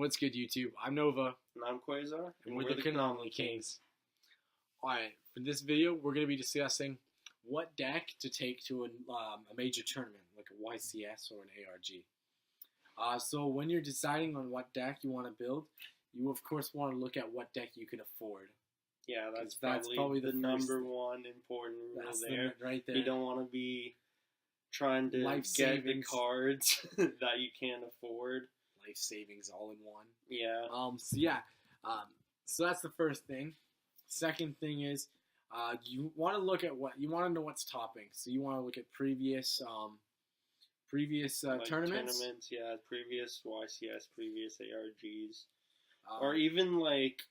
What's good, YouTube? I'm Nova, And I'm Quasar, and we're the Chronomaly Kings. Alright, for this video, we're going to be discussing what deck to take to a major tournament, like a YCS or an ARG. So when you're deciding on what deck you want to build, you of course want to look at what deck you can afford. Yeah, that's probably the number one important rule there. Right there. You don't want to be trying to get the cards that you can't afford. Life savings all in one. Yeah. So that's the first thing. Second thing is, you want to look at you want to know what's topping. So you want to look at previous tournaments. Yeah, previous YCS, previous ARGs, or even like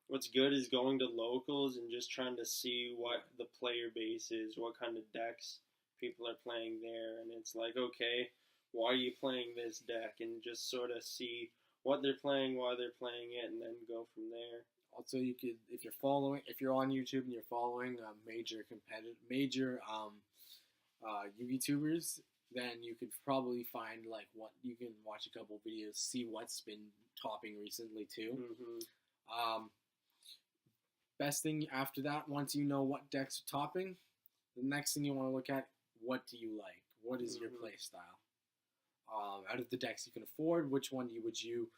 what's good is going to locals and just trying to see what the player base is, what kind of decks people are playing there, and it's like, okay, why are you playing this deck, and just sort of see what they're playing, why they're playing it, and then go from there. Also, you could, if you're on YouTube and you're following major YouTubers, then you could probably find like what you can watch a couple videos, see what's been topping recently too. Mm-hmm. Best thing after that, once you know what decks are topping, the next thing you want to look at, what do you like? What is your play style? Out of the decks you can afford, which one would you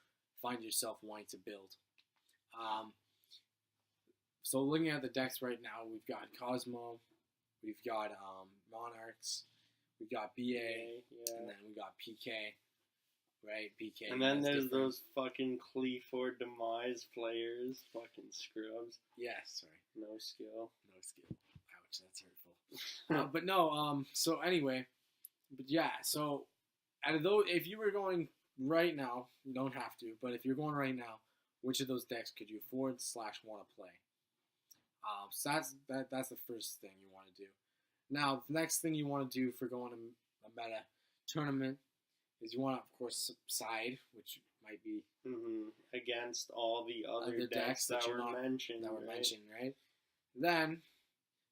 find yourself wanting to build? So looking at the decks right now, we've got Cosmo, we've got Monarchs, we've got BA, yeah. and then we got PK, right? PK. And then there's those fucking Cleaford Demise players, fucking scrubs. Yeah, sorry. No skill. No skill. Ouch, that's hurtful. But no, so anyway, but yeah, so out of those, if you were going right now, you don't have to, but if you're going right now, which of those decks could you afford / want to play? So that's the first thing you want to do. Now, the next thing you want to do for going to a meta tournament is you want to, of course, side, which might be against all the other decks that were mentioned. Right? Then,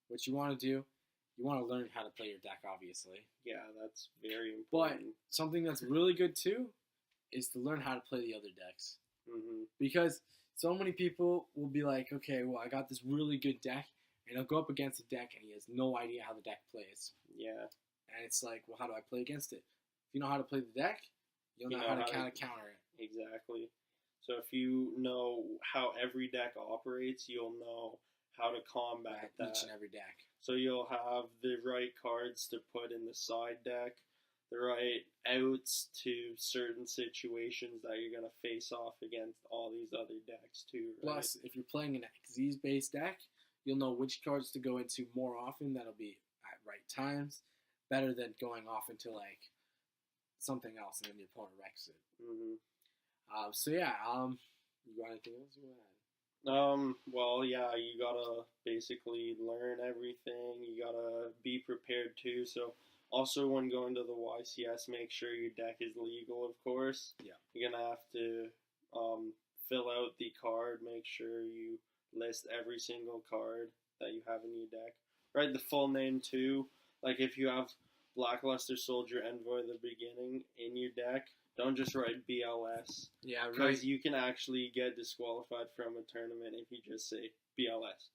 what you want to do, you want to learn how to play your deck, obviously. Yeah, that's very important. But something that's really good, too, is to learn how to play the other decks. Mm-hmm. Because so many people will be like, okay, well, I got this really good deck, and I'll go up against a deck, and he has no idea how the deck plays. Yeah. And it's like, well, how do I play against it? If you know how to play the deck, you'll know how to kind of counter it. Exactly. So if you know how every deck operates, you'll know how to combat that. Each and every deck. So you'll have the right cards to put in the side deck, the right outs to certain situations that you're going to face off against all these other decks too, right? Plus, if you're playing an XZ-based deck, you'll know which cards to go into more often. That'll be at right times. Better than going off into, like, something else and then your opponent wrecks it. Mm-hmm. You got anything else you want to add? Well, yeah, you gotta basically learn everything. You gotta be prepared too. So, also when going to the YCS, make sure your deck is legal, of course. Yeah. You're gonna have to fill out the card. Make sure you list every single card that you have in your deck. Write the full name too. Like if you have Blackluster Soldier Envoy at the beginning in your deck, don't just write BLS. Yeah, right. Because you can actually get disqualified from a tournament if you just say BLS.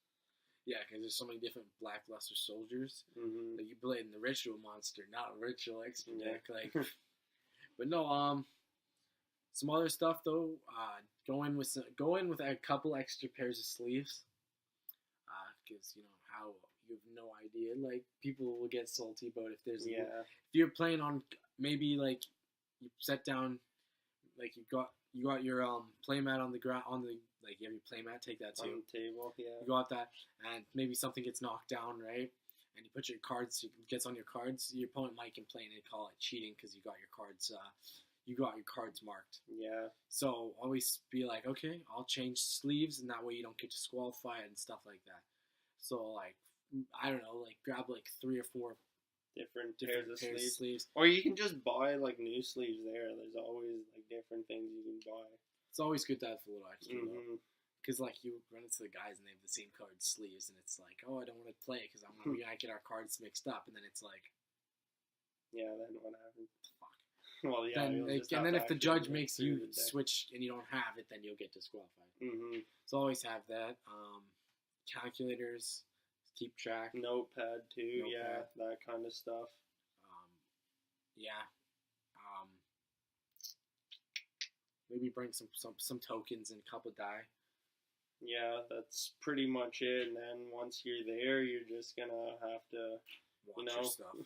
Yeah, because there's so many different Blackluster Soldiers. Mm-hmm. Like you play in the Ritual Monster, not a Ritual extra deck. Like, but no, some other stuff though. Go in with a couple extra pairs of sleeves. Because you know how you have no idea. Like people will get salty about if there's if you're playing on maybe like. You set down, like you got your playmat on the ground like you have your playmat. Take that too. On the table, yeah. You got that, and maybe something gets knocked down, right? And you put your cards. It gets on your cards. Your opponent might complain and call it cheating because you got your cards. You got your cards marked. Yeah. So always be like, okay, I'll change sleeves, and that way you don't get disqualified and stuff like that. So like, I don't know, like grab like 3 or 4. Different pairs of sleeves. Or you can just buy like new sleeves there. There's always like different things you can buy. It's always good to have a little extra though. Because like you run into the guys and they have the same card sleeves and it's like, oh, I don't want to play because we might get our cards mixed up, and then it's like, yeah, then what happens? Fuck. Well, yeah. Then, you'll just and have then to if the actually judge look makes through you the deck. switch and you don't have it, then you'll get disqualified. Mm-hmm. So always have that. Calculators, keep track. Notepad too, Notepad. yeah, that kind of stuff. Yeah. Maybe bring some tokens and a couple die. Yeah, that's pretty much it. And then once you're there, you're just gonna have to, Watch your stuff.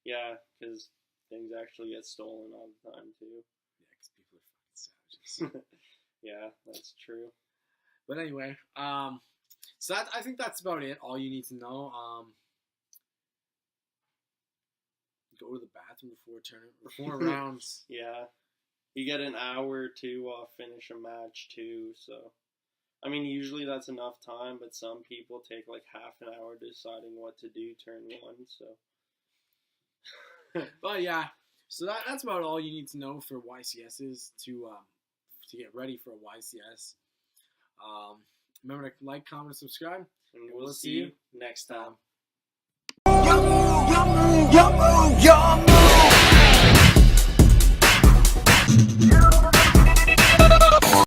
Yeah, because things actually get stolen all the time too. Yeah, because people are fucking savages. Yeah, that's true. But anyway, so I think that's about it. All you need to know. Go to the bathroom before rounds. Yeah, you get an hour to finish a match too. So, I mean, usually that's enough time, but some people take like half an hour deciding what to do turn one. So, but yeah, so that's about all you need to know for YCSs to get ready for a YCS. Remember to like, comment, subscribe, and we'll see you next time. Yo!